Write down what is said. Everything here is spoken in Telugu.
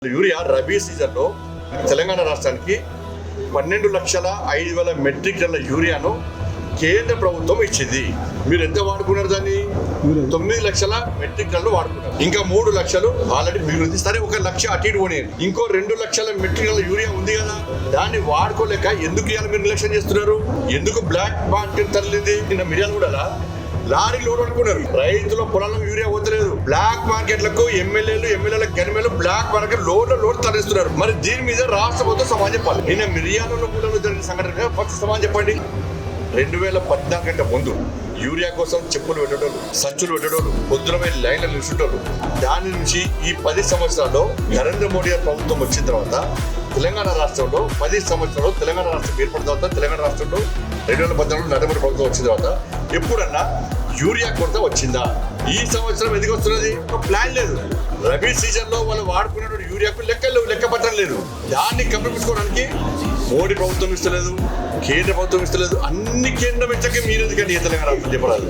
యూరియా రబీ సీజన్లో తెలంగాణ రాష్ట్రానికి 12,05,000 మెట్రిక్ టన్నుల యూరియాను కేంద్ర ప్రభుత్వం ఇచ్చింది. మీరు ఎంత వాడుకున్నారు? దాన్ని 9 లక్షల మెట్రిక్ టన్నులు వాడుకున్నారు. ఇంకా 3 లక్షలు ఆల్రెడీ మిగిలింది. సరే, 1 లక్ష అటు ఇటు పోనేది. ఇంకో 2 లక్షల మెట్రిక్ టన్నుల యూరియా ఉంది కదా, దాన్ని వాడుకోలేక ఎందుకు ఇవాళ మీరు నిర్లక్ష్యం చేస్తున్నారు? ఎందుకు బ్లాక్ మార్కెట్ తరలింది? నిన్న మిర్యాలు కూడా లారీ లోడ్ అనుకున్నారు. రైతుల పొలాలకు యూరియా వద్దలేదు. బ్లాక్ మార్కెట్లకు ఎమ్మెల్యేల గనిమేలు బ్లాక్ మార్కెట్ లోడ్ తరలిస్తున్నారు. మరి దీని మీద రాష్ట్ర ప్రభుత్వం సమాధానం చెప్పాలి. నిన్న మిర్యాలలో కూడా జరిగిన సంఘటన ఫస్ట్ సమాధానం చెప్పండి. 2014 కంటే ముందు యూరియా కోసం చెప్పులు పెట్టేటోళ్ళు, సంచులు పెట్టేటోళ్ళు, పొద్దునమే లైన్లు నిల్చుంటోళ్ళు. దాని నుంచి ఈ 10 సంవత్సరాల్లో నరేంద్ర మోడీ గారి ప్రభుత్వం వచ్చిన తర్వాత తెలంగాణ రాష్ట్రంలో 10 సంవత్సరాలు తెలంగాణ రాష్ట్రం ఏర్పడిన తర్వాత తెలంగాణ రాష్ట్రంలో 2014 నరేంద్ర మోడీ ప్రభుత్వం వచ్చిన తర్వాత ఎప్పుడన్నా యూరియా కొరత వచ్చిందా? ఈ సంవత్సరం ఎందుకు వస్తున్నది? ఒక ప్లాన్ లేదు. రబీ సీజన్ లో వాళ్ళు వాడుకున్న యూరియాకు లెక్కపట్టడం లేదు. దాన్ని కప్పిపుచ్చుకోవడానికి మోడీ ప్రభుత్వం ఇస్తలేదు, కేంద్ర ప్రభుత్వం ఇస్తలేదు. అన్ని కేంద్రం ఇచ్చకే మీరు ఎందుకంటే తెలంగాణ రాష్ట్రం చెప్పరాదు.